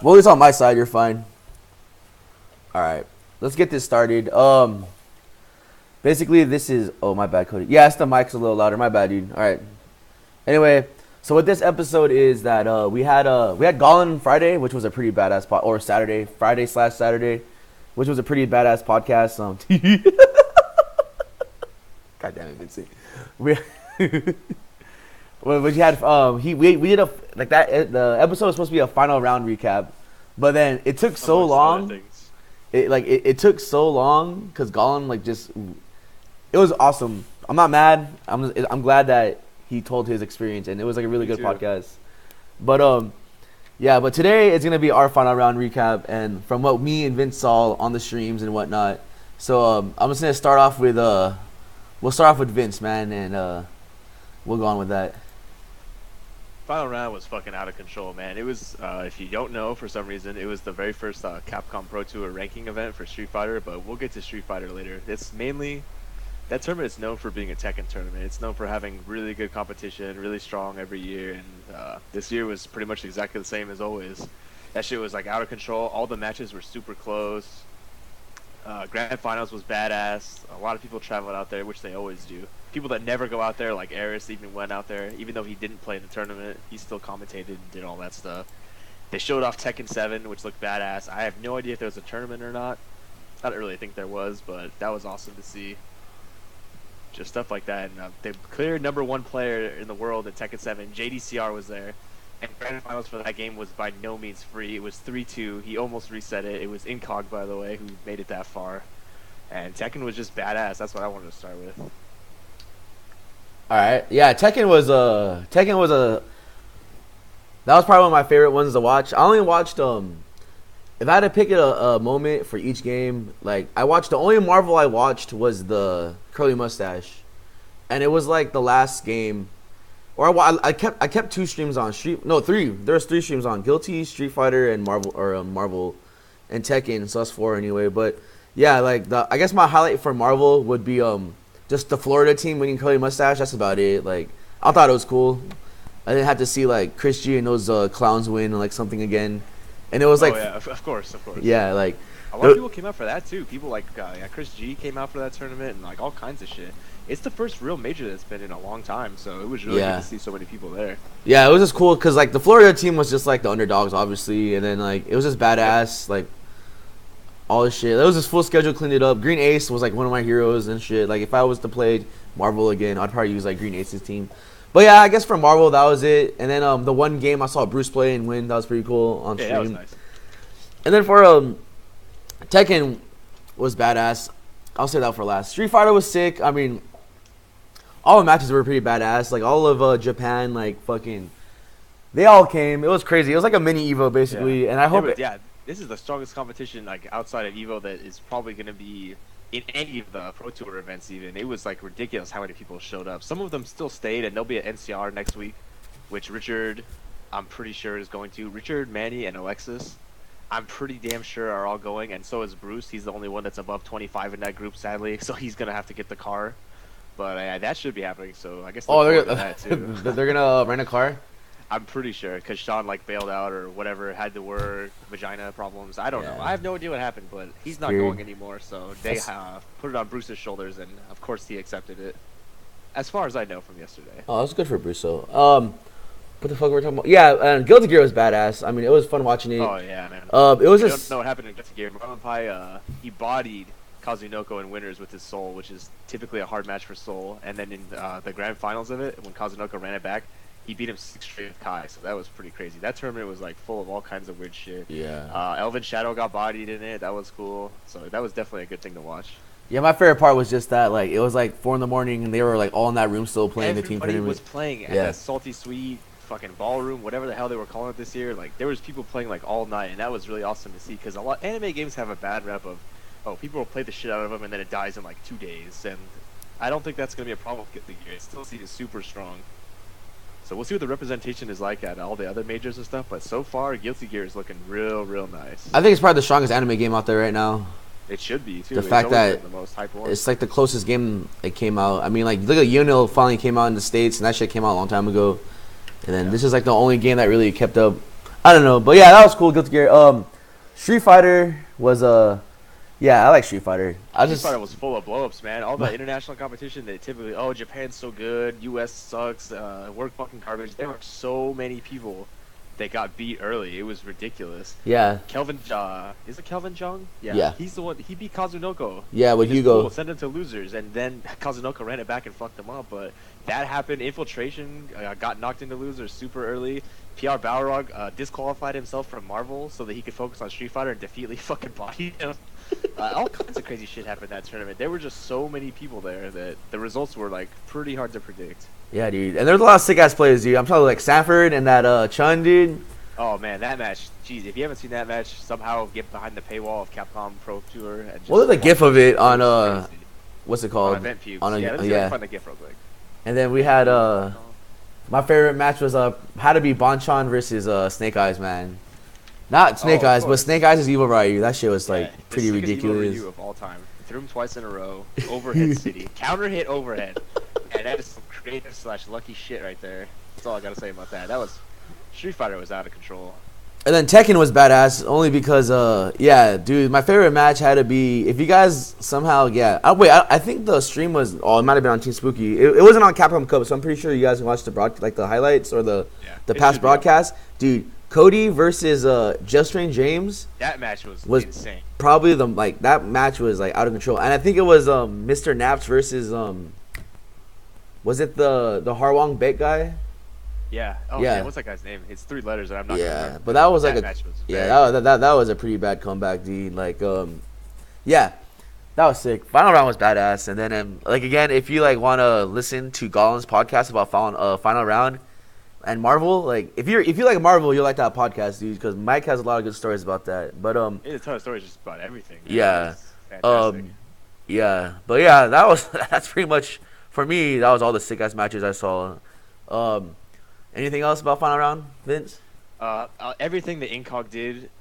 Well, it's on my side. You're fine. All right, let's get this started. Basically, this is. Oh, my bad, Cody. Yeah, it's the mic's a little louder. My bad, dude. All right. Anyway, so what this episode is that we had Gollin Friday, which was a pretty badass or Saturday, Friday slash Saturday, which was a pretty badass podcast. God damn it, Vincent. We. Well, we had we did a like that. The episode was supposed to be a final round recap, but then it took so long. It took so long because Gollum it was awesome. I'm not mad. I'm glad that he told his experience, and it was like a really good podcast. But yeah. But today it's gonna be our final round recap, and from what me and Vince saw on the streams and whatnot. So I'm just gonna start off with we'll start off with Vince, man, and we'll go on with that. Final round was fucking out of control, man. It was, if you don't know, for some reason, it was the very first Capcom Pro Tour ranking event for Street Fighter, but we'll get to Street Fighter later. It's mainly, that tournament is known for being a Tekken tournament. It's known for having really good competition, really strong every year, and this year was pretty much exactly the same as always. That shit was like out of control. All the matches were super close. Grand Finals was badass. A lot of people traveled out there, which they always do. People that never go out there, like Eris, even went out there. Even though he didn't play in the tournament, he still commentated and did all that stuff. They showed off Tekken 7, which looked badass. I have no idea if there was a tournament or not. I don't really think there was, but that was awesome to see. Just stuff like that. And the clear #1 player in the world in Tekken 7, JDCR, was there. And Grand Finals for that game was by no means free. It was 3-2. He almost reset it. It was Incog, by the way, who made it that far. And Tekken was just badass. That's what I wanted to start with. All right, yeah, Tekken was a that was probably one of my favorite ones to watch. I only watched if I had to pick a moment for each game, like I watched the only Marvel I watched was the curly mustache, and it was like the last game, or I kept two streams on three. There's 3 streams on Guilty, Street Fighter, and Marvel, and Tekken. So that's 4 anyway. But yeah, like I guess my highlight for Marvel would be just the Florida team winning curly mustache. That's about it. Like I thought it was cool. I didn't have to see like Chris G and those clowns win like something again. And it was like, oh yeah, of course. Yeah, like a lot of people came out for that too. People like Chris G came out for that tournament and like all kinds of shit. It's the first real major that's been in a long time, so it was really good to see so many people there. Yeah, it was just cool because like the Florida team was just like the underdogs, obviously, and then like it was just badass, like all this shit. That was just full schedule, cleaned it up. Green Ace was like one of my heroes and shit. Like if I was to play Marvel again, I'd probably use like Green Ace's team. But yeah, I guess for Marvel that was it. And then the one game I saw Bruce play and win, that was pretty cool on stream. Yeah, that was nice. And then for Tekken was badass. I'll say that for last. Street Fighter was sick. I mean, all the matches were pretty badass. Like all of Japan, like fucking, they all came. It was crazy. It was like a mini Evo basically. Yeah. And I hope this is the strongest competition like outside of Evo that is probably going to be in any of the Pro Tour events even. It was like ridiculous how many people showed up. Some of them still stayed, and they'll be at NCR next week, which Richard, I'm pretty sure, is going to. Richard, Manny, and Alexis, I'm pretty damn sure are all going, and so is Bruce. He's the only one that's above 25 in that group, sadly, so he's going to have to get the car. But that should be happening, so I guess they're that too. They're going to rent a car? I'm pretty sure, because Sean like bailed out or whatever, had to work, vagina problems. I don't know. I have no idea what happened, but he's not going anymore. So they put it on Bruce's shoulders, and of course he accepted it. As far as I know from yesterday. Oh, that's good for Bruce. So, what the fuck were we talking about? Yeah, and Guilty Gear was badass. I mean, it was fun watching it. Oh yeah, man. It was I just. don't know what happened in Guilty Gear. Marlon Pai, he bodied Kazunoko in winners with his Soul, which is typically a hard match for Soul. And then in the grand finals of it, when Kazunoko ran it back, he beat him 6 straight with Kai, so that was pretty crazy. That tournament was like full of all kinds of weird shit. Yeah. Elvin Shadow got bodied in it. That was cool. So that was definitely a good thing to watch. Yeah, my favorite part was just that like it was like 4 a.m. and they were like all in that room still playing the team tournament. Everybody was playing at that Salty Sweet fucking ballroom, whatever the hell they were calling it this year. Like there was people playing like all night, and that was really awesome to see because a lot anime games have a bad rep of people will play the shit out of them and then it dies in like 2 days, and I don't think that's gonna be a problem with Guilty Gear. I still see it super strong. So we'll see what the representation is like at all the other majors and stuff, but so far, Guilty Gear is looking real nice. I think it's probably the strongest anime game out there right now. It should be, too. The fact that the most hype one. It's like the closest game that came out. I mean, like, look at Unil finally came out in the States, and that shit came out a long time ago. And then this is like the only game that really kept up. I don't know, but yeah, that was cool. Guilty Gear. Street Fighter was yeah, I like Street Fighter. Street Fighter was full of blow-ups, man. All the international competition, they typically, oh, Japan's so good, U.S. sucks, we're fucking garbage. There were so many people that got beat early. It was ridiculous. Yeah. Kelvin, is it Kelvin Jung? Yeah. He's the one. He beat Kazunoko. Yeah, with Hugo. Sent him to losers, and then Kazunoko ran it back and fucked him up. But that happened. Infiltration got knocked into losers super early. PR Balrog disqualified himself from Marvel so that he could focus on Street Fighter and defeatedly fucking bodied him. All kinds of crazy shit happened in that tournament. There were just so many people there that the results were like pretty hard to predict. Yeah, dude. And there's a lot of sick ass players, dude. I'm talking like Sanford and that Chun, dude. Oh man, that match. Jeez, if you haven't seen that match, somehow get behind the paywall of Capcom Pro Tour and just Well, there's a GIF of it on what's it called? On Event Pubes. On yeah, find the GIF real quick. And then we had my favorite match was had to be Bonchan versus Snake Eyes, man. Not Snake Eyes, but Snake Eyes is Evil Ryu. That shit was like pretty ridiculous. Evil Ryu of all time. Threw him twice in a row. Overhead City. Counter hit overhead. And that is some creative / lucky shit right there. That's all I gotta say about that. That was Street Fighter was out of control. And then Tekken was badass only because yeah, dude, my favorite match had to be if you guys somehow I think the stream was it might have been on Team Spooky. It wasn't on Capcom Cup, so I'm pretty sure you guys watched the highlights or the past broadcast. Dude, Cody versus Just Strange James. That match was insane. Probably that match was like out of control. And I think it was Mr. Naps versus was it the Harwang Baek guy? Yeah. Oh yeah. Man, what's that guy's name? It's 3 letters that I'm not. Yeah, but that was like match was that was a pretty bad comeback, dude. Like yeah, that was sick. Final round was badass, and then like again, if you like want to listen to Golin's podcast about final round and Marvel, like if you like Marvel, you'll like that podcast, dude, because Mike has a lot of good stories about that. But it's a ton of stories just about everything. Man. Yeah. Fantastic. Yeah, but yeah, that's pretty much for me. That was all the sick ass matches I saw. Anything else about final round, Vince? Everything that Incog did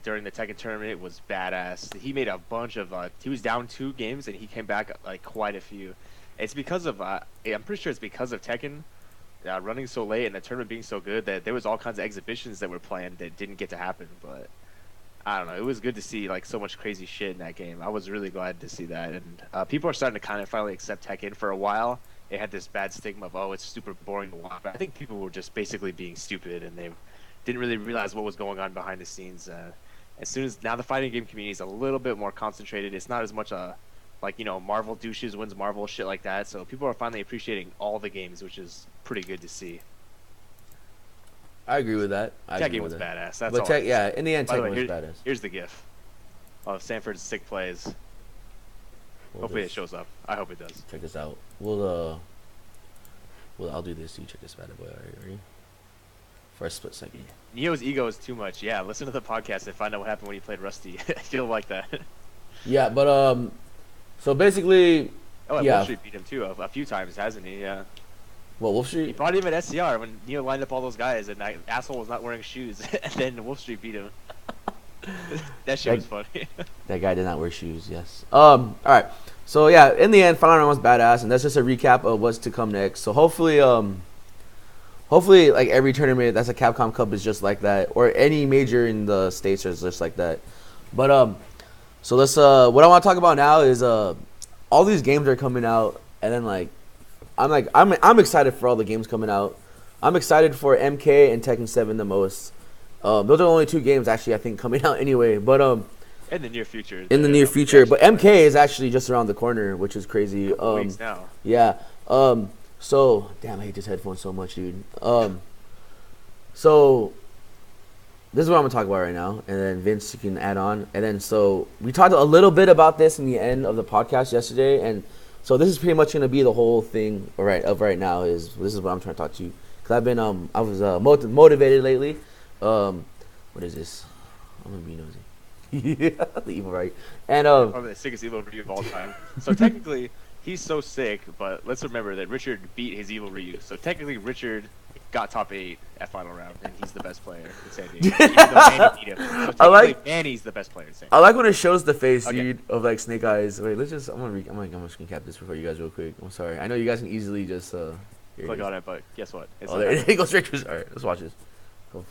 during the Tekken tournament was badass. He made a bunch of. He was down 2 games and he came back like quite a few. It's because of. I'm pretty sure it's because of Tekken running so late and the tournament being so good that there was all kinds of exhibitions that were planned that didn't get to happen. But I don't know. It was good to see like so much crazy shit in that game. I was really glad to see that, and people are starting to kind of finally accept Tekken. For a while, it had this bad stigma of it's super boring to watch. But I think people were just basically being stupid and they didn't really realize what was going on behind the scenes. As soon as now the fighting game community is a little bit more concentrated. It's not as much Marvel douches wins Marvel shit like that. So people are finally appreciating all the games, which is pretty good to see. I agree with that. Tekken was badass. That's all. In the end, Tekken was badass. Here's the GIF of Sanford's sick plays. Hopefully it shows up. I hope it does. Check this out. I'll do this. You check this bad boy. All right, ready? For a split second. Neo's ego is too much. Yeah, listen to the podcast and find out what happened when he played Rusty. You'll like that. Yeah, but so basically. Oh, Wolf Street beat him too a few times, hasn't he? Yeah. Well, Wolf Street. He brought him at SCR when Neo lined up all those guys, and that asshole was not wearing shoes, and then Wolf Street beat him. That shit was funny. That guy did not wear shoes. Yes. All right. So yeah, in the end, final round was badass, and that's just a recap of what's to come next. So hopefully, like every tournament that's a Capcom Cup is just like that, or any major in the States is just like that. But so let's what I want to talk about now is all these games are coming out, and then I'm excited for all the games coming out. I'm excited for MK and Tekken 7 the most. Those are the only 2 games actually I think coming out anyway. But in the near future. But MK is actually just around the corner, which is crazy. Weeks now. Yeah. So damn, I hate this headphone so much, dude. So this is what I'm gonna talk about right now, and then Vince, you can add on. And then so we talked a little bit about this in the end of the podcast yesterday, and so this is pretty much gonna be the whole thing right now. Is this is what I'm trying to talk to you, because I've been I was motivated lately. What is this? I'm gonna be nosy. Yeah, the evil right. And probably the sickest evil Ryu of all time. So technically, he's so sick, but let's remember that Richard beat his evil Ryu. So technically, Richard got top 8 at final round, and he's the best player in San Diego. Even though Manny beat him. So technically, Manny's the best player in San Diego. I like when it shows the face, dude, of like Snake Eyes. Wait, let's just. I'm gonna screen cap this for you guys real quick. I'm sorry. I know you guys can easily just click on it, but guess what? There it goes straight to. All right, let's watch this. Go.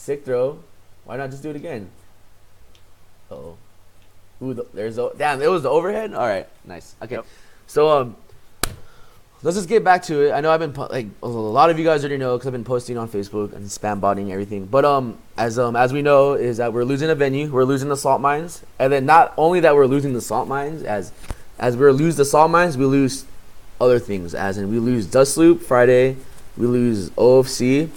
Sick throw. Why not just do it again? Uh-oh. Ooh, damn, it was the overhead? All right, nice. Okay. Yep. So, let's just get back to it. I know I've been, like, a lot of you guys already know because I've been posting on Facebook and spam botting everything. But, as we know, is that we're losing a venue. We're losing the salt mines. And then not only that we're losing the salt mines, as we lose the salt mines, we lose other things. As in, we lose Dust Loop Friday, we lose OFC,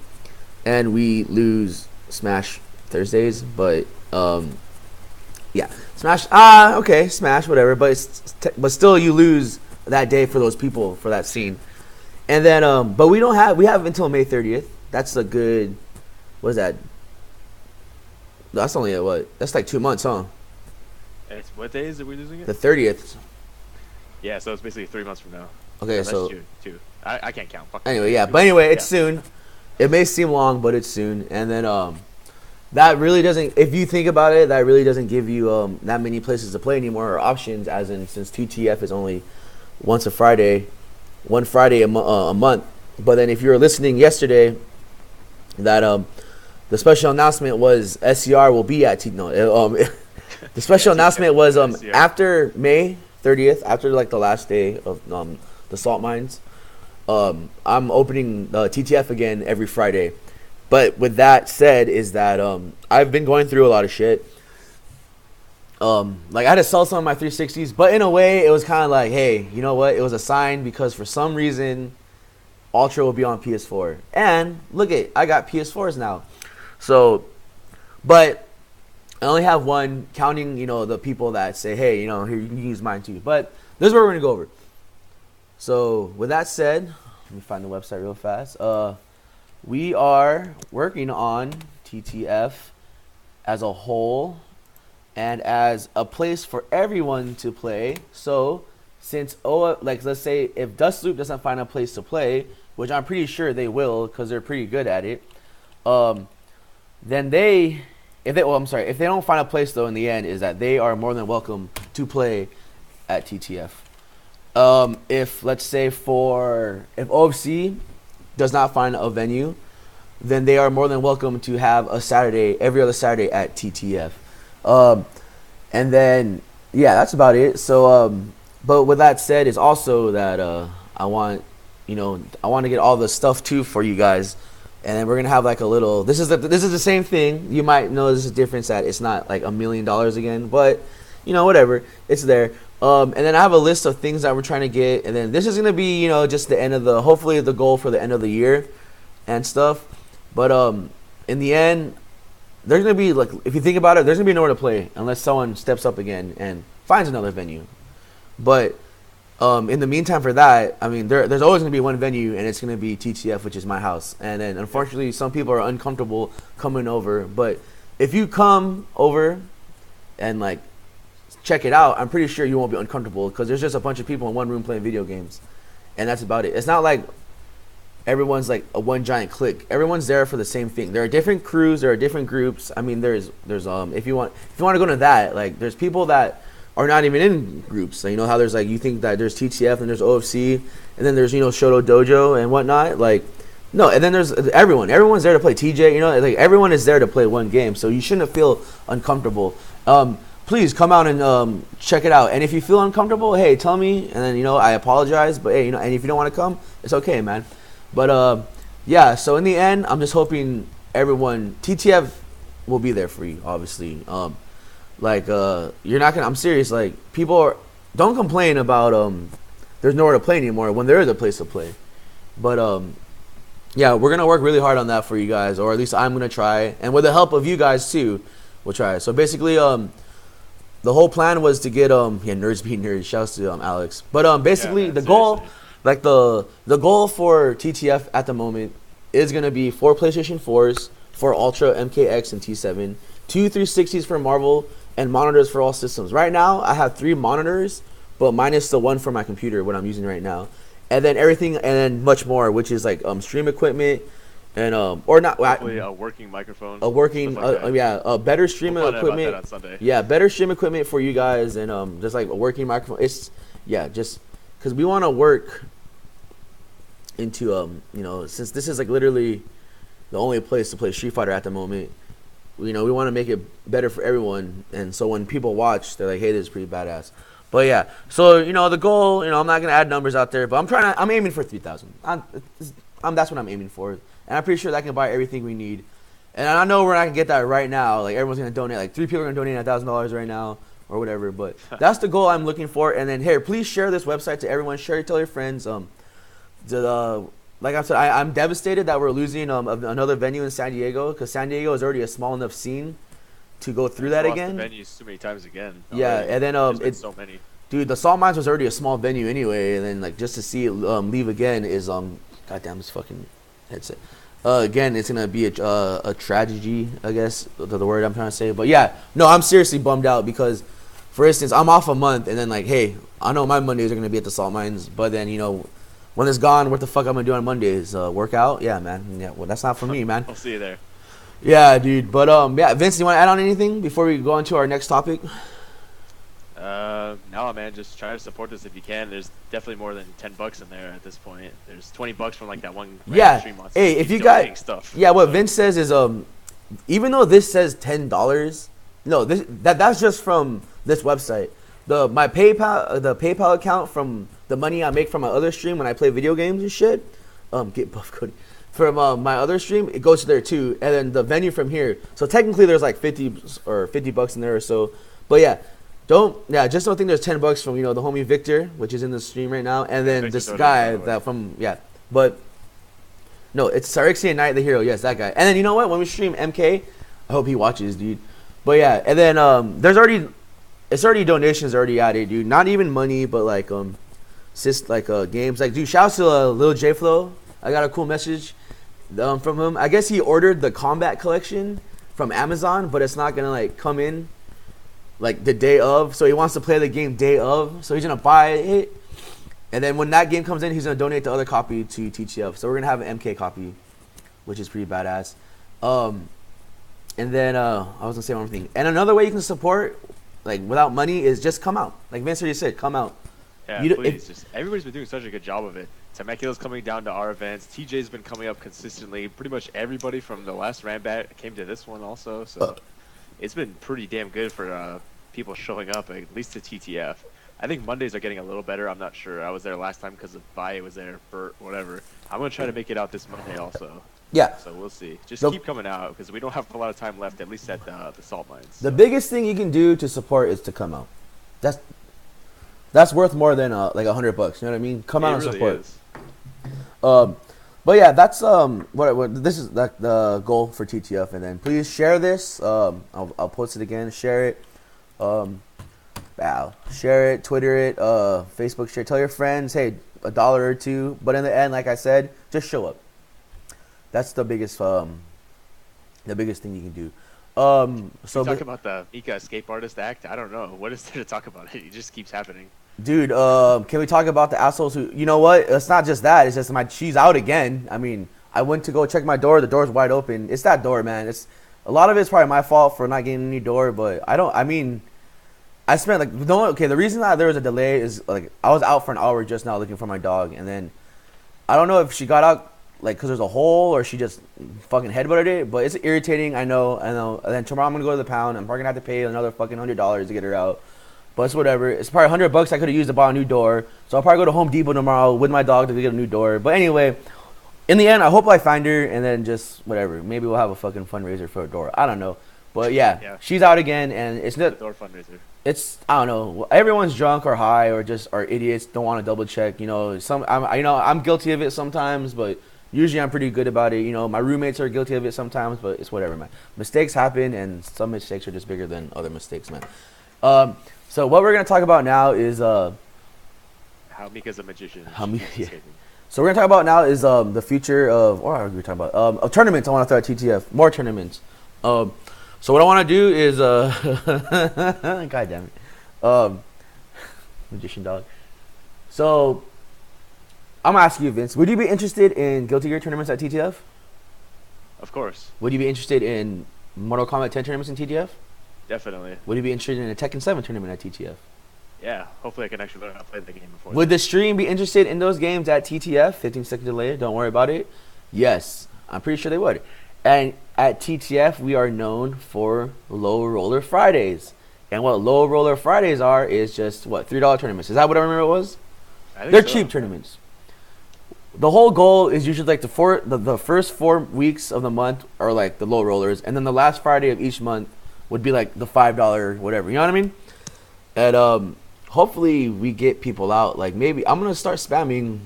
and we lose Smash Thursdays. But, yeah, Smash. Okay, Smash, whatever. But but still, you lose that day for those people for that scene, and then but we have until May 30th. That's a good. What is that? That's only That's like 2 months, huh? It's what days are we losing it? The 30th. Yeah, so it's basically 3 months from now. Okay, yeah, so June too. I can't count. Fuck anyway, yeah. But anyway, it's soon. It may seem long, but it's soon, and then that really doesn't. If you think about it, that really doesn't give you that many places to play anymore or options. As in, since T.T.F is only one Friday a month. But then, if you were listening yesterday, that the special announcement was SCR will be at the special announcement was after May 30th, after like the last day of the salt mines. I'm opening TTF again every Friday. But with that said, is that I've been going through a lot of shit. Like I had to sell some of my 360s, but in a way, it was kind of like, hey, you know what? It was a sign because for some reason, Ultra will be on PS4, and look I got PS4s now. So, but I only have one, counting the people that say, hey, here you can use mine too. But this is what we're gonna go over. So with that said, let me find the website real fast. We are working on TTF as a whole and as a place for everyone to play. So since let's say if Dustloop doesn't find a place to play, which I'm pretty sure they will because they're pretty good at it, then if they don't find a place though in the end, is that they are more than welcome to play at TTF. If let's say if OFC does not find a venue, then they are more than welcome to have a Saturday, every other Saturday at TTF. And then that's about it. So but with that said, is also that I want to get all the stuff too for you guys. And then we're gonna have like a little. This is the same thing. You might notice a difference that it's not like $1 million again, but whatever, it's there. And then I have a list of things that we're trying to get, and then this is gonna be just the end of hopefully the goal for the end of the year, and stuff. But in the end, there's gonna be like, if you think about it, there's gonna be nowhere to play unless someone steps up again and finds another venue. But in the meantime, for that, I mean, there's always going to be one venue, and it's going to be TTF, which is my house. And then, unfortunately, some people are uncomfortable coming over. But if you come over and, like, check it out, I'm pretty sure you won't be uncomfortable because there's just a bunch of people in one room playing video games. And that's about it. It's not like everyone's, like, a one giant clique. Everyone's there for the same thing. There are different crews. There are different groups. I mean, there's if you want to go into that, like, there's people that are not even in groups. So how there's like, you think that there's TTF and there's OFC and then there's Shoto Dojo and whatnot, like no, and then there's everyone's there to play TJ, like everyone is there to play one game, so you shouldn't feel uncomfortable. Please come out and check it out, and if you feel uncomfortable, hey, tell me, and then I apologize, but hey, and if you don't want to come, it's okay, man. But yeah, so in the end, I'm just hoping everyone, TTF will be there for you, obviously. Like you're not gonna. I'm serious. Like don't complain about there's nowhere to play anymore when there is a place to play. But yeah, we're gonna work really hard on that for you guys, or at least I'm gonna try, and with the help of you guys too, we'll try. So basically, the whole plan was to get nerds beat nerds. Shouts to Alex. But basically the goal, like the goal for TTF at the moment is gonna be 4 PlayStation 4s, 4 Ultra, MKX, and T7, 2 360s for Marvel, and monitors for all systems. Right now, I have 3 monitors, but minus the one for my computer, what I'm using right now. And then everything, and then much more, which is like stream equipment, and or not. Hopefully a working microphone. A working, better stream equipment. On Sunday. Yeah, better stream equipment for you guys, and just like a working microphone. It's just because we want to work into since this is like literally the only place to play Street Fighter at the moment. You know, we want to make it better for everyone, and so when people watch, they're like, "Hey, this is pretty badass." But yeah, so you know, the goal. You know, I'm not gonna add numbers out there, but I'm aiming for 3,000. That's what I'm aiming for, and I'm pretty sure that can buy everything we need. And I know we're not gonna get that right now. Like everyone's gonna donate. Like 3 people are gonna donate $1,000 right now or whatever. But that's the goal I'm looking for. And then here, please share this website to everyone. Share it, tell your friends. Like I said, I'm devastated that we're losing another venue in San Diego because San Diego is already a small enough scene to go through that again. The venues too many times again. Yeah, and then it's so many. Dude, the Salt Mines was already a small venue anyway, and then like just to see it leave again is goddamn this fucking headset. Again, it's gonna be a tragedy, I guess, the word I'm trying to say. But yeah, no, I'm seriously bummed out because, for instance, I'm off a month, and then like, hey, I know my Mondays are gonna be at the Salt Mines, but then you know, when it's gone, what the fuck I'm gonna do on Mondays? Work out? Yeah, man. Yeah, well, that's not for me, man. I'll see you there. Yeah, dude. But yeah, Vince, you want to add on anything before we go on to our next topic? No, man. Just try to support this if you can. There's definitely more than $10 in there at this point. There's $20 from like that one. Yeah. Stream monster. Hey, if you got stuff. Yeah, what Vince says is even though this says $10, no, that's just from this website. The PayPal account from the money I make from my other stream when I play video games and shit. Get buff Cody. From my other stream, it goes to there too, and then the venue from here. So technically, there's like $50 in there or so. But yeah, just don't think there's $10 from the homie Victor, which is in the stream right now, and then this guy that from But no, it's Sarixi and Night the Hero. Yes, that guy. And then you know what? When we stream MK, I hope he watches, dude. But yeah, and then it's already donations already added, dude. Not even money, but like games. Like, dude, shouts to Lil J Flow. I got a cool message from him. I guess he ordered the Combat Collection from Amazon, but it's not gonna like come in like the day of. So he wants to play the game day of. So he's gonna buy it, and then when that game comes in, he's gonna donate the other copy to T.T.F. So we're gonna have an MK copy, which is pretty badass. And then I was gonna say one more thing. And another way you can support, like without money, is just come out. Like Vince already said, come out. Yeah, please. Everybody's been doing such a good job of it. Temecula's coming down to our events. TJ's been coming up consistently. Pretty much everybody from the last Rambat came to this one also. So it's been pretty damn good for people showing up, at least to T.T.F. I think Mondays are getting a little better. I'm not sure. I was there last time because Baye was there for whatever. I'm going to try to make it out this Monday also. Yeah. So we'll see. Just keep coming out because we don't have a lot of time left, at least at the Salt Mines. The biggest thing you can do to support is to come out. That's worth more than like $100. You know what I mean? Come out and really support. Is. But yeah, that's what this is like the goal for TTF. And then please share this. I'll post it again. Share it. Share it. Twitter it. Facebook share. Tell your friends. Hey, $1 or $2. But in the end, like I said, just show up. That's the biggest thing you can do. So talk about the Mika escape artist act. I don't know what is there to talk about. It just keeps happening. Dude, can we talk about the assholes who? You know what? It's not just that. It's just she's out again. I mean, I went to go check my door. The door's wide open. It's that door, man. It's a lot of it's probably my fault for not getting a new door, but I spent like the reason that there was a delay is like I was out for an hour just now looking for my dog, and then I don't know if she got out like because there's a hole or she just fucking headbutted it, but it's irritating. I know. And then tomorrow I'm gonna go to the pound. I'm probably gonna have to pay another fucking $100 to get her out. But it's whatever. It's probably $100 I could have used to buy a new door. So I'll probably go to Home Depot tomorrow with my dog to get a new door. But anyway, in the end, I hope I find her and then just whatever. Maybe we'll have a fucking fundraiser for a door. I don't know. But yeah. She's out again, and it's not door fundraiser. It's I don't know. Everyone's drunk or high or just are idiots. Don't want to double check. I'm guilty of it sometimes, but usually I'm pretty good about it. My roommates are guilty of it sometimes, but it's whatever, man. Mistakes happen, and some mistakes are just bigger than other mistakes, man. So what we're gonna talk about now is how Mika's a magician. So we're gonna talk about now is the future of what are we talking about? Of tournaments. I want to throw at TTF more tournaments. So what I want to do is God damn it, magician dog. So I'm gonna ask you, Vince. Would you be interested in Guilty Gear tournaments at TTF? Of course. Would you be interested in Mortal Kombat 10 tournaments in TTF? Definitely. Would you be interested in a Tekken 7 tournament at TTF? Yeah, hopefully I can actually learn how to play the game before. Would the stream be interested in those games at TTF? 15-second delay, don't worry about it. Yes, I'm pretty sure they would. And at TTF, we are known for low roller Fridays. And what low roller Fridays are is just what $3 tournaments. Is that what I remember it was? They're cheap tournaments. The whole goal is usually like the first 4 weeks of the month are like the low rollers, and then the last Friday of each month would be like the $5 whatever. You know what I mean? And hopefully we get people out. Like maybe I'm gonna start spamming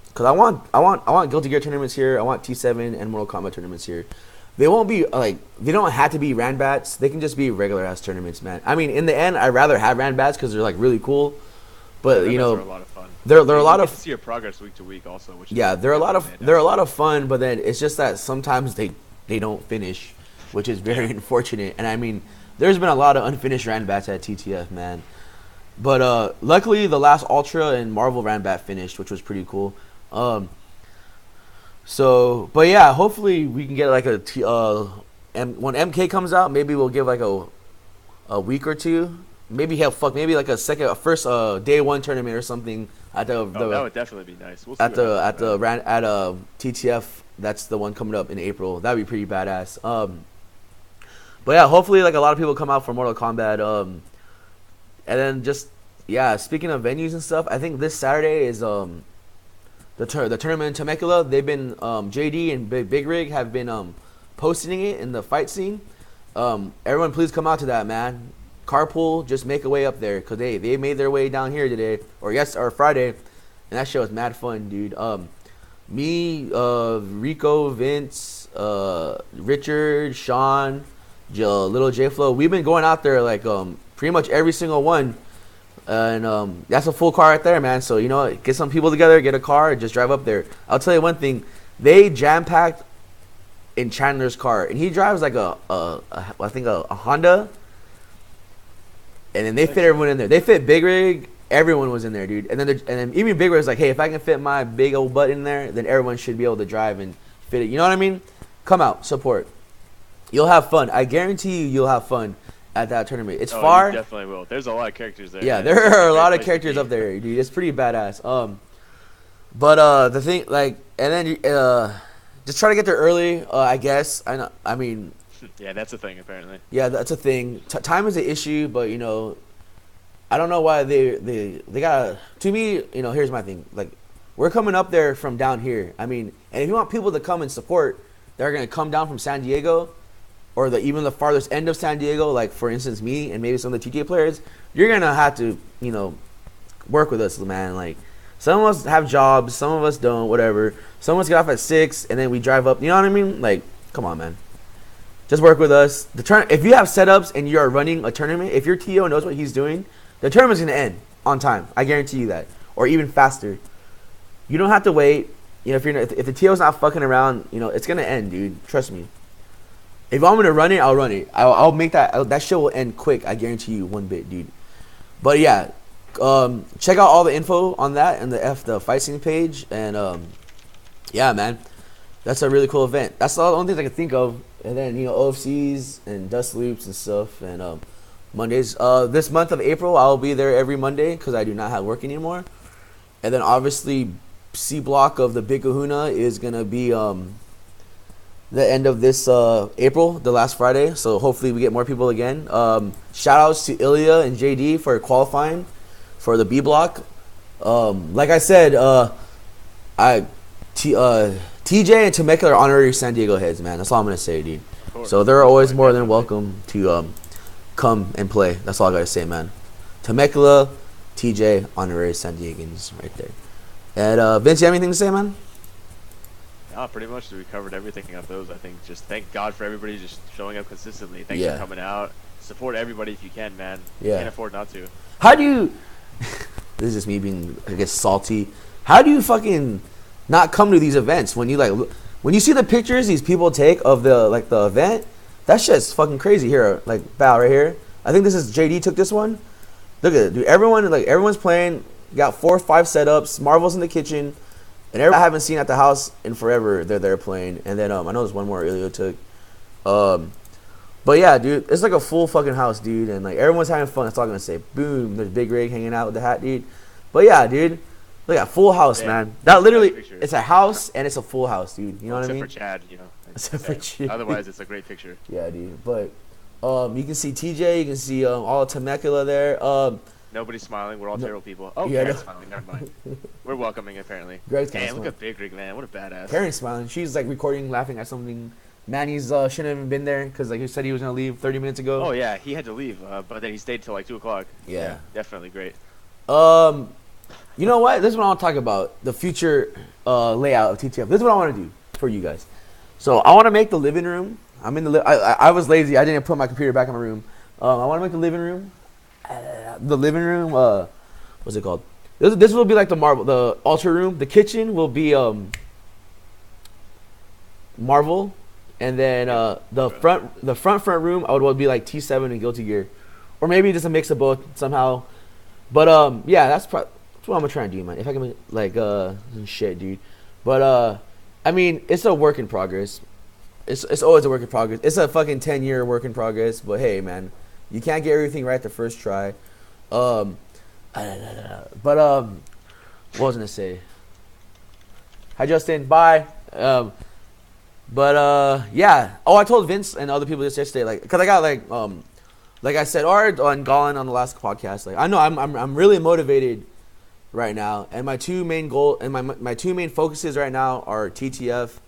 because I want Guilty Gear tournaments here. I want T7 and Mortal Kombat tournaments here. They won't be like they don't have to be Ranbats. They can just be regular ass tournaments, man. I mean, in the end, I'd rather have Ranbats because they're like really cool. But you know, they're a lot of fun. They're a lot of see your progress week to week also. Which yeah, they're a lot of fun. But then it's just that sometimes they don't finish, which is very unfortunate. And I mean, there's been a lot of unfinished Ranbats at TTF, man. But luckily, the last Ultra and Marvel Ranbat finished, which was pretty cool. So, but yeah, hopefully we can get like when MK comes out, maybe we'll give like a week or two. Maybe like a first day one tournament or something at the that would definitely be nice. We'll see at TTF. That's the one coming up in April. That'd be pretty badass. But yeah, hopefully like a lot of people come out for Mortal Kombat. And then just yeah, speaking of venues and stuff, I think this Saturday is the tournament in Temecula. They've been JD and Big Rig have been posting it in the fight scene. Everyone, please come out to that, man. Carpool, just make a way up there because they made their way down here today or Friday, and that show was mad fun, dude. Me, Rico, Vince, Richard, Sean, Little J Flow, we've been going out there like pretty much every single one, and that's a full car right there, man. So you know, get some people together, get a car, and just drive up there. I'll tell you one thing, they jam packed in Chandler's car, and he drives like I think a Honda. And then they fit everyone in there. They fit Big Rig. Everyone was in there, dude. And then even Big Rig was like, hey, if I can fit my big old butt in there, then everyone should be able to drive and fit it. You know what I mean? Come out, support. You'll have fun. I guarantee you'll have fun at that tournament. It's far. You definitely will. There's a lot of characters there. Yeah, man. there are a lot of characters up there, dude. It's pretty badass. But the thing, like, and then just try to get there early. I guess. I mean. Yeah, that's a thing, apparently. Yeah, that's a thing. Time is an issue, but, you know, I don't know why they got to me, you know, here's my thing. Like, we're coming up there from down here. I mean, and if you want people to come and support, they're going to come down from San Diego or even the farthest end of San Diego, like, for instance, me and maybe some of the TJ players, you're going to have to, you know, work with us, man. Like, some of us have jobs, some of us don't, whatever. Some of us get off at 6, and then we drive up. You know what I mean? Like, come on, man. Just work with us. If you have setups and you are running a tournament, if your TO knows what he's doing, the tournament's going to end on time. I guarantee you that. Or even faster. You don't have to wait. You know, if the TO's not fucking around, you know, it's going to end, dude. Trust me. If I'm going to run it, I'll run it. I'll make that show will end quick. I guarantee you one bit, dude. But yeah, check out all the info on that and the fight scene page. And yeah, man. That's a really cool event. That's the only things I can think of. And then, you know, OFCs and dust loops and stuff. And Mondays. This month of April, I'll be there every Monday because I do not have work anymore. And then, obviously, C block of the Big Kahuna is going to be the end of this April, the last Friday. So, hopefully, we get more people again. Shout-outs to Ilya and JD for qualifying for the B block. Like I said, TJ and Temecula are honorary San Diego heads, man. That's all I'm going to say, dude. So they're always more than welcome to come and play. That's all I got to say, man. Temecula, TJ, honorary San Diegans right there. And Vince, you have anything to say, man? No, pretty much we covered everything of those. I think just thank God for everybody just showing up consistently. Thanks for coming out. Support everybody if you can, man. Yeah. Can't afford not to. How do you... This is just me being, I guess, salty. How do you fucking... not come to these events when you see the pictures these people take of the event? That shit's fucking crazy. Here, like Bow right here. I think this is JD took this one. Look at it, dude. Everyone's playing. Got 4 or 5 setups. Marvel's in the kitchen, and I haven't seen at the house in forever. They're there playing, and then I know there's one more Ilio took. But yeah, dude, it's like a full fucking house, dude, and like everyone's having fun. That's all I'm gonna say. Boom, there's Big Rig hanging out with the hat, dude. But yeah, dude. Look at Full House, Yeah. man. That literally, Nice picture. it's a house and it's a full house, dude. You know what I Except mean? for Chad, you know. Except for Chad. Otherwise, it's a great picture. Yeah, dude. But you can see TJ, you can see all of Temecula there. Nobody's smiling. We're all terrible people. Oh, Yeah, Karen's no. smiling. Never mind. We're welcoming, apparently. Greg's kinda Damn, look smiling. at Big Rig, man. What a badass. Karen's smiling. She's like recording, laughing at something. Manny's shouldn't have even been there because like he said he was gonna leave 30 minutes ago. Oh, yeah. He had to leave, but then he stayed till like 2 o'clock. Yeah. Definitely great. You know what? This is what I want to talk about. The future layout of TTF. This is what I want to do for you guys. So I want to make the living room. I'm in the. I was lazy. I didn't put my computer back in my room. I want to make the living room. The living room. What's it called? This will be like the altar room. The kitchen will be Marvel, and then the front room I would be like T.F and Guilty Gear, or maybe just a mix of both somehow. But yeah, that's what I'm gonna try and do, man. If I can make, like shit, dude. But I mean, it's a work in progress. It's always a work in progress. It's a fucking 10-year work in progress. But hey, man, you can't get everything right the first try. But what was I gonna say? Hi, Justin. Bye. But yeah. Oh, I told Vince and other people this yesterday, like, cause I got like I said, or on Gollin on the last podcast. Like, I know I'm really motivated right now, and my two main my two main focuses right now are T.T.F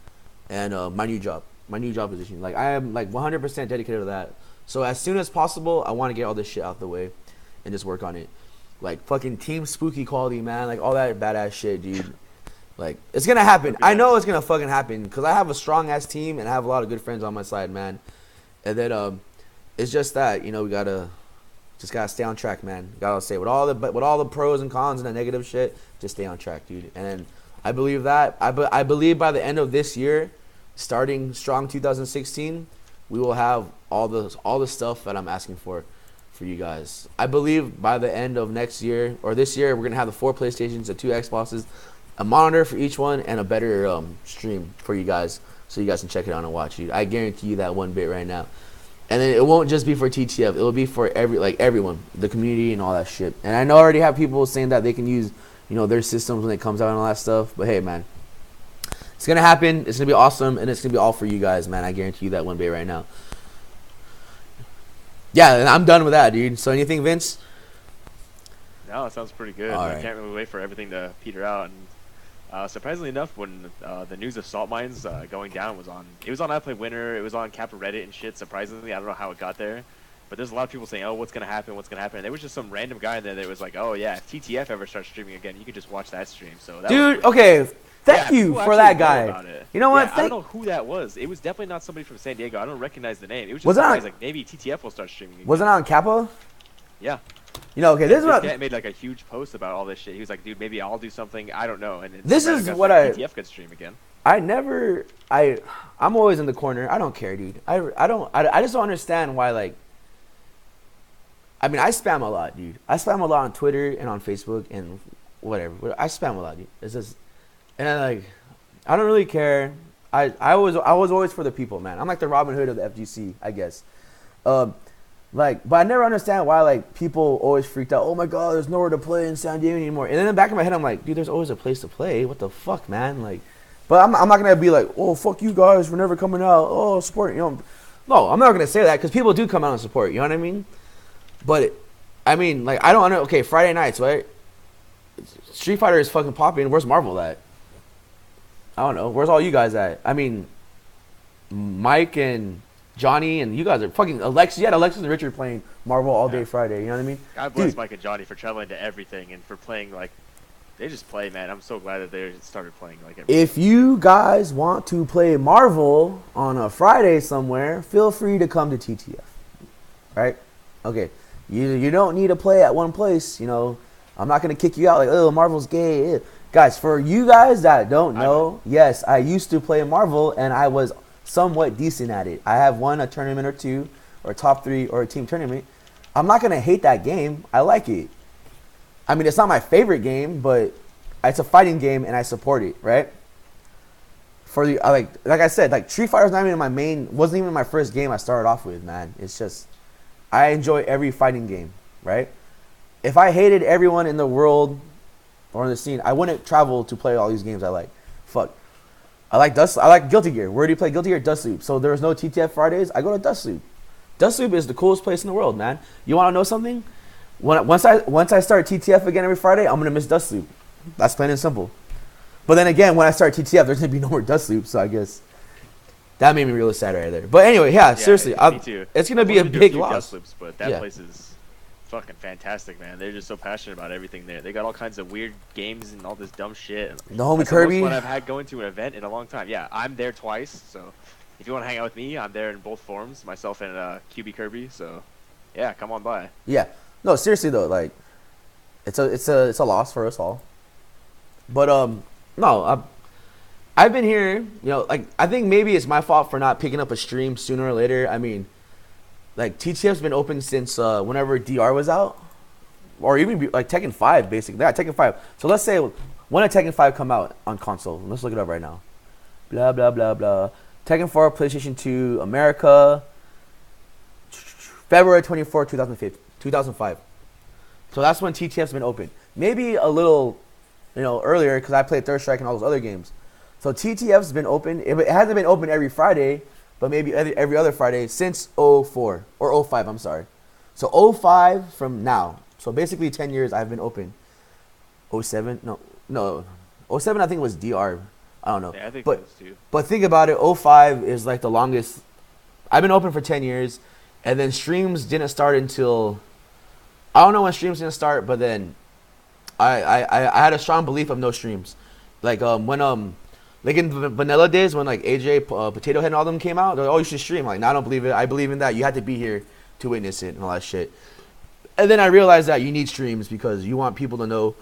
and my new job position. Like, I am like 100% dedicated to that. So as soon as possible, I want to get all this shit out the way and just work on it. Like fucking Team Spooky quality, man. Like all that badass shit, dude. Like, it's gonna happen. I know it's gonna fucking happen because I have a strong ass team and I have a lot of good friends on my side, man. And then it's just that, you know, we gotta stay on track, man. Gotta say with all the pros and cons and the negative shit, just stay on track, dude. And I believe that. I believe by the end of this year, starting strong 2016, we will have all the stuff that I'm asking for you guys. I believe by the end of next year or this year, we're gonna have the 4 PlayStations, the 2 Xboxes, a monitor for each one, and a better stream for you guys, so you guys can check it out and watch it. I guarantee you that one bit right now. And then it won't just be for TTF. It'll be for everyone, the community and all that shit. And I know I already have people saying that they can use, you know, their systems when it comes out and all that stuff. But hey, man, it's gonna happen. It's gonna be awesome, and it's gonna be all for you guys, man. I guarantee you that one bit right now. Yeah, and I'm done with that, dude. So anything, Vince? No, it sounds pretty good. I can't really wait for everything to peter out. And surprisingly enough, when the news of salt mines going down was on, it was on I Play Winner, it was on Kappa Reddit and shit. Surprisingly, I don't know how it got there, but there's a lot of people saying, "Oh, what's gonna happen? What's gonna happen?" And there was just some random guy in there that was like, "Oh yeah, if TTF ever starts streaming again, you could just watch that stream." So that dude, okay. Thank you for that guy. You know what? I don't know who that was. It was definitely not somebody from San Diego. I don't recognize the name. It was just like maybe TTF will start streaming again. Was it on Kappa? Yeah. You know, okay, this is what Cat made like a huge post about all this shit. He was like, "Dude, maybe I'll do something. I don't know." And this is what TTF could stream again. I'm always in the corner. I don't care, dude. I just don't understand why, like. I mean, I spam a lot, dude. I spam a lot on Twitter and on Facebook and whatever. I spam a lot, dude. It's just, and I don't really care. I was always for the people, man. I'm like the Robin Hood of the FGC, I guess. But I never understand why, like, people always freaked out. Oh my God, there's nowhere to play in San Diego anymore. And then in the back of my head, I'm like, dude, there's always a place to play. What the fuck, man? Like, but I'm not gonna be like, oh fuck you guys, we're never coming out. Oh, support, you know. No, I'm not gonna say that because people do come out and support. You know what I mean? But I mean, like, I don't know. Okay, Friday nights, right? Street Fighter is fucking popping. Where's Marvel at? I don't know. Where's all you guys at? I mean, Mike and Johnny and you guys are fucking Alexis. You had Alexis and Richard playing Marvel all day Friday. You know what I mean? God bless Mike and Johnny for traveling to everything and for playing like they just play, man. I'm so glad that they started playing like everything. If you guys want to play Marvel on a Friday somewhere, feel free to come to TTF. Right? Okay. You don't need to play at one place. You know, I'm not gonna kick you out like, oh, Marvel's gay. Guys, for you guys that don't know, yes, I used to play Marvel and I was somewhat decent at it. I have won a tournament or two, or top 3, or a team tournament. I'm not gonna hate that game. I like it. I mean, it's not my favorite game, but it's a fighting game and I support it, right? For the like I said, like Street Fighter's not even wasn't even my first game I started off with, man. It's just I enjoy every fighting game, right? If I hated everyone in the world or in the scene, I wouldn't travel to play all these games I like. Fuck. I like Guilty Gear. Where do you play Guilty Gear? Dust Loop. So there was no T.T.F. Fridays. I go to Dust Loop. Dust Loop is the coolest place in the world, man. You want to know something? Once I start T.T.F. again every Friday, I'm gonna miss Dust Loop. That's plain and simple. But then again, when I start T.T.F., there's gonna be no more Dust Loop. So I guess that made me really sad right there. But anyway, yeah, seriously, me too. It's gonna be a big loss. Dust Loops, but that place is fucking fantastic, man. They're just so passionate about everything there. They got all kinds of weird games and all this dumb shit. The homie Kirby. That's the most fun I've had going to an event in a long time. Yeah, I'm there twice, so if you want to hang out with me, I'm there in both forms, myself and QB Kirby. So yeah, come on by. Yeah, no, seriously though, like it's a loss for us all. But no, I've been here, you know, like I think maybe it's my fault for not picking up a stream sooner or later. I mean, like T.T.F's been open since whenever DR was out, or even like Tekken 5 basically. Yeah, Tekken 5. So let's say when did Tekken 5 come out on console? Let's look it up right now. Blah blah blah blah. Tekken 4, PlayStation 2, America, February 24, 2005. So that's when T.T.F's been open. Maybe a little, you know, earlier because I played Third Strike and all those other games. So T.T.F's been open. It hasn't been open every Friday, but maybe every other Friday since 04 or 05, I'm sorry. So 05 from now. So basically 10 years I've been open. 07? No. 07 I think was DR. I don't know. Yeah, I think but, it was too. But think about it, 05 is like the longest. I've been open for 10 years, and then streams didn't start until, I don't know when streams didn't start, but then I had a strong belief of no streams. Like when like in the vanilla days when like AJ, Potato Head and all them came out, they're like, oh, you should stream. Like, no, I don't believe it. I believe in that. You had to be here to witness it and all that shit. And then I realized that you need streams because you want people to know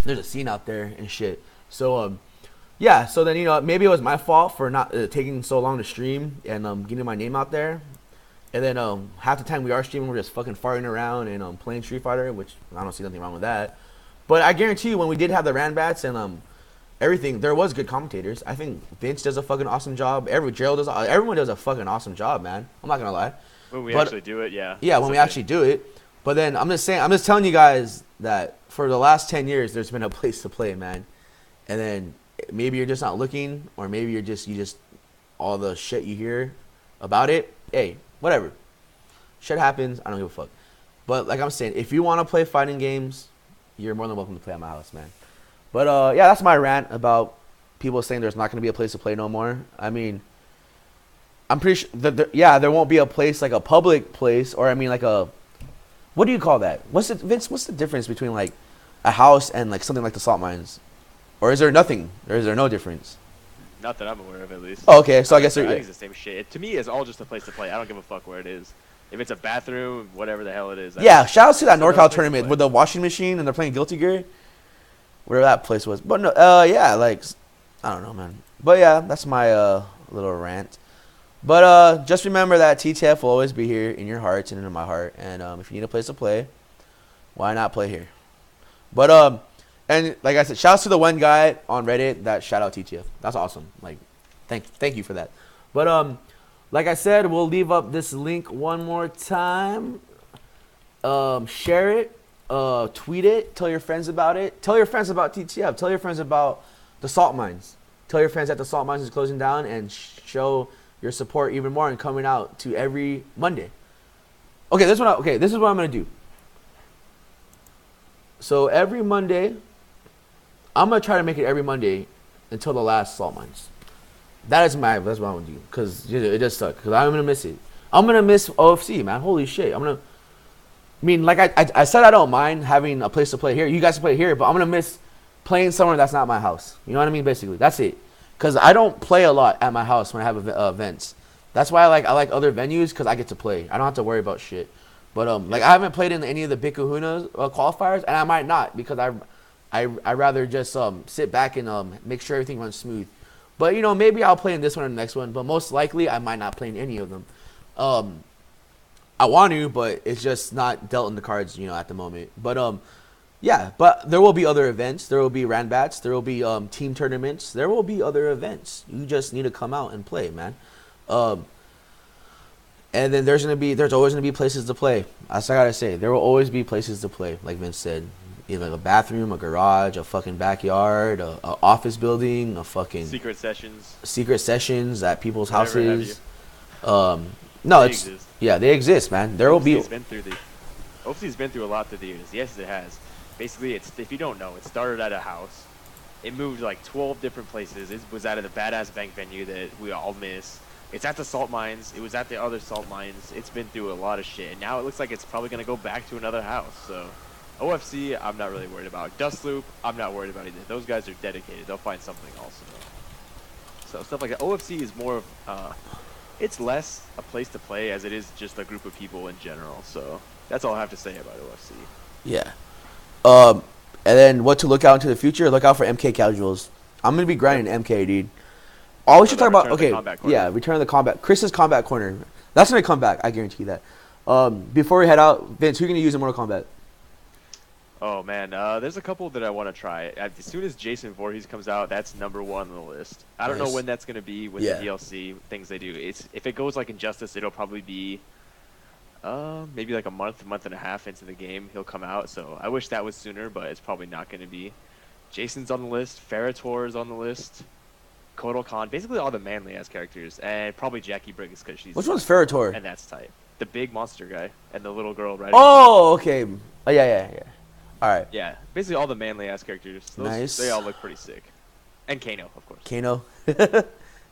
there's a scene out there and shit. So, yeah. So then, you know, maybe it was my fault for not taking so long to stream and getting my name out there. And then half the time we are streaming, we're just fucking farting around and playing Street Fighter, which I don't see nothing wrong with that. But I guarantee you when we did have the Ranbats and everything, there was good commentators. I think Vince does a fucking awesome job. Everyone does a fucking awesome job, man. I'm not gonna lie. When we actually do it, yeah. Yeah, when we actually do it. But then I'm just telling you guys that for the last 10 years, there's been a place to play, man. And then maybe you're just not looking, or maybe you just all the shit you hear about it. Hey, whatever. Shit happens. I don't give a fuck. But like I'm saying, if you want to play fighting games, you're more than welcome to play at my house, man. But yeah, that's my rant about people saying there's not going to be a place to play no more. I mean, I'm pretty sure that there won't be a place like a public place, or I mean like a, what do you call that? What's the difference between like a house and like something like the salt mines? Or is there nothing? Or is there no difference? Not that I'm aware of, at least. Oh, okay, so I guess I think it's the same shit. To me, it's all just a place to play. I don't give a fuck where it is. If it's a bathroom, whatever the hell it is. Yeah, shout out to that NorCal tournament with the washing machine and they're playing Guilty Gear. Whatever that place was. But no, yeah, like, I don't know, man. But yeah, that's my little rant. But just remember that T.T.F will always be here in your hearts and in my heart. And if you need a place to play, why not play here? But and like I said, shouts to the one guy on Reddit that shout out T.T.F. That's awesome. Like, thank you for that. But like I said, we'll leave up this link one more time. Share it. Tweet it. Tell your friends about it. Tell your friends about T.T.F. Tell your friends about the salt mines. Tell your friends that the salt mines is closing down and show your support even more and coming out to every Monday. Okay, this is what I'm gonna do. So every Monday, I'm gonna try to make it every Monday until the last salt mines. That's what I'm gonna do because it does suck. Because I'm gonna miss it. I'm gonna miss OFC, man. Holy shit. I mean, like I said, I don't mind having a place to play here. You guys can play here, but I'm gonna miss playing somewhere that's not my house. You know what I mean? Basically, that's it. Because I don't play a lot at my house when I have events. That's why I like other venues because I get to play. I don't have to worry about shit. But like I haven't played in any of the Big Kahuna qualifiers, and I might not because I rather just sit back and make sure everything runs smooth. But you know, maybe I'll play in this one or the next one. But most likely, I might not play in any of them. I want to, but it's just not dealt in the cards, you know, at the moment. But yeah, but there will be other events. There will be Ranbats. There will be team tournaments. There will be other events. You just need to come out and play, man. And then there's always gonna be places to play. That's what I gotta say. There will always be places to play, like Vince said. You know, like a bathroom, a garage, a fucking backyard, a office building, a fucking secret sessions at people's whatever have you. houses. No, They it's exist. yeah, they exist, man. There will be. OFC's been through a lot through the years. Yes, it has. Basically, it's if you don't know, it started at a house. It moved like 12 different places. It was at a badass bank venue that we all miss. It's at the salt mines. It was at the other salt mines. It's been through a lot of shit. And now it looks like it's probably going to go back to another house. So, OFC, I'm not really worried about. Dust Loop, I'm not worried about either. Those guys are dedicated. They'll find something also. So, stuff like that. OFC is more of, it's less a place to play as it is just a group of people in general. So, that's all I have to say about OFC. Yeah. And then what to look out into the future? Look out for MK casuals. I'm going to be grinding MK, dude. All we should talk about, okay, yeah, Return of the Combat. Chris's Combat Corner. That's going to come back. I guarantee that. Before we head out, Vince, who are you going to use in Mortal Kombat? Oh, man. There's a couple that I want to try. As soon as Jason Voorhees comes out, that's #1 on the list. I don't know when that's going to be with the DLC things they do. If it goes like Injustice, it'll probably be maybe like a month and a half into the game he'll come out. So I wish that was sooner, but it's probably not going to be. Jason's on the list. Ferritor is on the list. Kotal Khan, basically all the manly ass characters, and probably Jackie Briggs because she's. Which one's Ferritor? And that's tight. The big monster guy and the little girl riding. Oh, okay. Oh, yeah. All right. Yeah, basically all the manly ass characters. Nice. They all look pretty sick. And Kano, of course. Kano.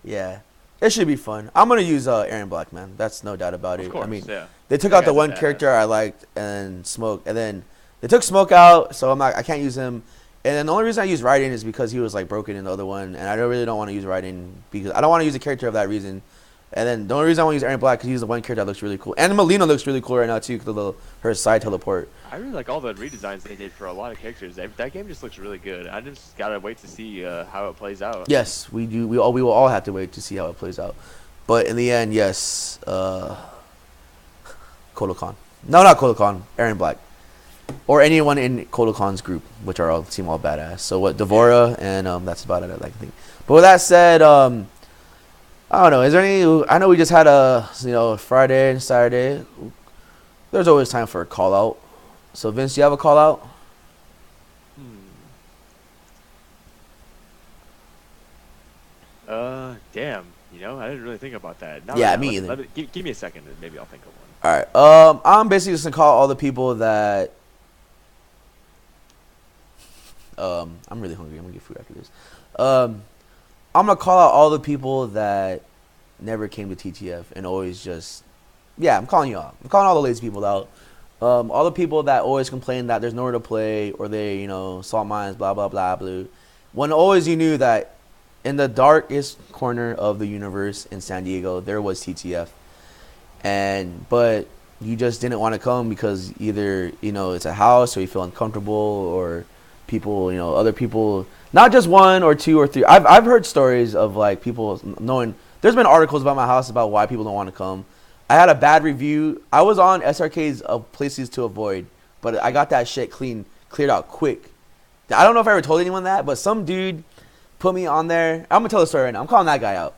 Yeah. It should be fun. I'm going to use Aaron Black, man. That's no doubt about it. Of course, I mean, yeah. they took out the one character I liked and Smoke, and then they took Smoke out, so I can't use him. And then the only reason I use Raiden is because he was like broken in the other one, and I really don't want to use Raiden because I don't want to use a character of that reason. And then the only reason I want to use Aaron Black because he's the one character that looks really cool. And Melina looks really cool right now too because of her side teleport. I really like all the redesigns they did for a lot of characters. That game just looks really good. I just gotta wait to see how it plays out. Yes, we do. We will all have to wait to see how it plays out. But in the end, yes, Kotal Khan. No, not Kotal Khan. Aaron Black. Or anyone in Kotal Khan's group, which seem all badass. So what, Devora, and that's about it, I think. But with that said, I don't know. Is there any? I know we just had a Friday and Saturday. There's always time for a call out. So Vince, do you have a call out? Damn. I didn't really think about that. Me either. Give me a second, and maybe I'll think of one. All right. I'm basically just gonna call all the people that. I'm really hungry. I'm gonna get food after this. I'm gonna call out all the people that never came to T.T.F. and always just. Yeah, I'm calling you out. I'm calling all the lazy people out. All the people that always complain that there's nowhere to play or they, salt mines, blah blah blah blah. When always you knew that. In the darkest corner of the universe in San Diego, there was T.T.F. But you just didn't want to come because either, it's a house or you feel uncomfortable or people, other people, not just one or two or three. I've heard stories of like people knowing, there's been articles about my house about why people don't want to come. I had a bad review. I was on SRK's of places to avoid, but I got that shit cleared out quick. I don't know if I ever told anyone that, but some dude put me on there. I'm gonna tell the story right now. I'm calling that guy out.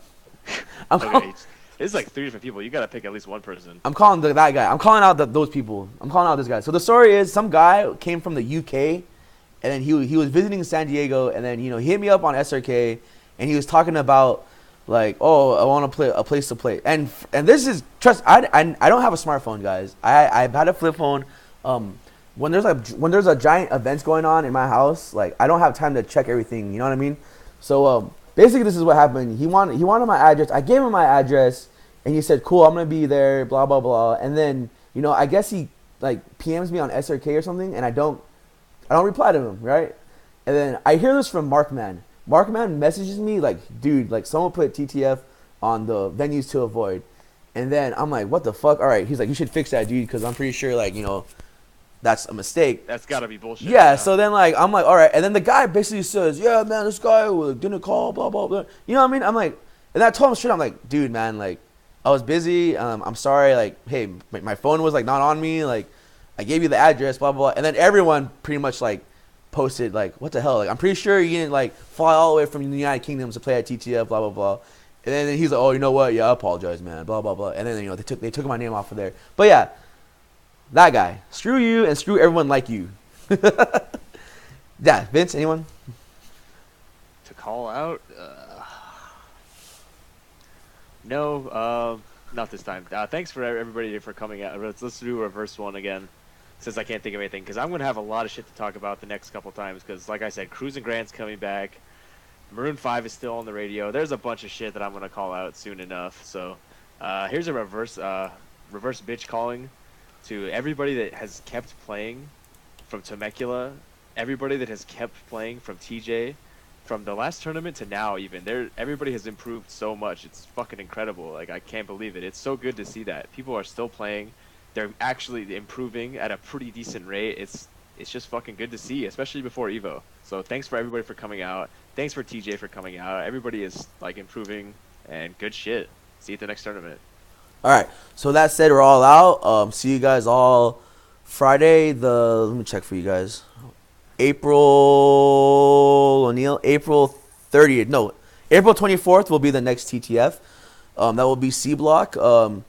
It's like 3 different people. You gotta pick at least one person. I'm calling that guy. I'm calling out those people. I'm calling out this guy. So the story is some guy came from the UK, and then he was visiting San Diego, and then he hit me up on SRK, and he was talking about like, oh, I want to play a place to play, and this is trust. I don't have a smartphone, guys. I've had a flip phone. When there's a giant events going on in my house, like I don't have time to check everything. You know what I mean? So basically, this is what happened. He wanted my address. I gave him my address, and he said, "Cool, I'm gonna be there." Blah blah blah. And then I guess he like PMs me on SRK or something, and I don't reply to him, right? And then I hear this from Markman. Markman messages me like, "Dude, like someone put T.T.F. on the venues to avoid," and then I'm like, "What the fuck?" All right, he's like, "You should fix that, dude, because I'm pretty sure like that's a mistake." That's gotta be bullshit. Yeah, so then like I'm like, all right, and then the guy basically says, "Yeah, man, this guy didn't call, blah blah blah." You know what I mean? I'm like, and I told him straight, I'm like, "Dude, man, like I was busy. I'm sorry. Like, hey, my phone was like not on me. Like, I gave you the address, blah blah blah." And then everyone pretty much like posted like, "What the hell? Like, I'm pretty sure you didn't like fly all the way from the United Kingdom to play at TTF, blah blah blah." And then he's like, "Oh, you know what? Yeah, I apologize, man. Blah blah blah." And then they took my name off of there. But yeah. That guy. Screw you and screw everyone like you. Yeah, Vince, anyone? To call out? No, not this time. Thanks for everybody for coming out. Let's do a reverse one again, since I can't think of anything. Because I'm gonna have a lot of shit to talk about the next couple times. Because like I said, Cruz and Grant's coming back. Maroon 5 is still on the radio. There's a bunch of shit that I'm gonna call out soon enough. So, here's a reverse bitch calling to everybody that has kept playing from Temecula, everybody that has kept playing from TJ, from the last tournament to now even. Everybody has improved so much. It's fucking incredible. Like I can't believe it. It's so good to see that. People are still playing. They're actually improving at a pretty decent rate. It's just fucking good to see, especially before Evo. So thanks for everybody for coming out. Thanks for TJ for coming out. Everybody is like improving and good shit. See you at the next tournament. All right. So that said, we're all out. See you guys all Friday. Let me check for you guys. April 30th. No, April 24th will be the next T.T.F. That will be C block. I'm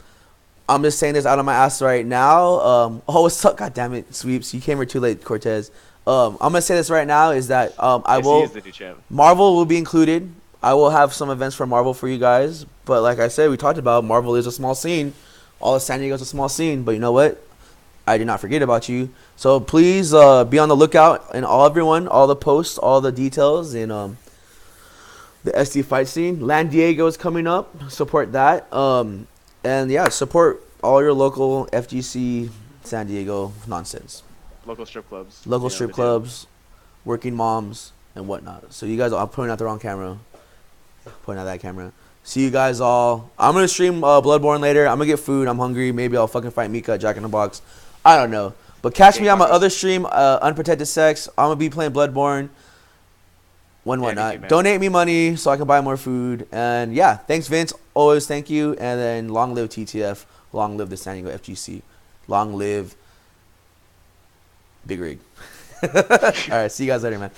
just saying this out of my ass right now. What's up? God damn it, Sweeps. You came here too late, Cortez. I'm gonna say this right now is that He is the new champ. Marvel will be included. I will have some events for Marvel for you guys. But like I said, we talked about Marvel is a small scene. All of San Diego is a small scene. But you know what? I did not forget about you. So please be on the lookout and all the posts, all the details in the SD fight scene. Land Diego is coming up. Support that. And yeah, support all your local FGC San Diego nonsense. Local strip clubs. Local strip clubs, working moms, and whatnot. So you guys, I'm pointing out the wrong camera. Pointing out that camera. See you guys all. I'm going to stream Bloodborne later. I'm going to get food. I'm hungry. Maybe I'll fucking fight Mika at Jack in the Box. I don't know. But catch me on my other stream, Unprotected Sex. I'm going to be playing Bloodborne. Whatnot. Donate me money so I can buy more food. And yeah, thanks Vince. Always thank you. And then long live T.T.F. Long live the San Diego FGC. Long live Big Rig. All right, see you guys later, man.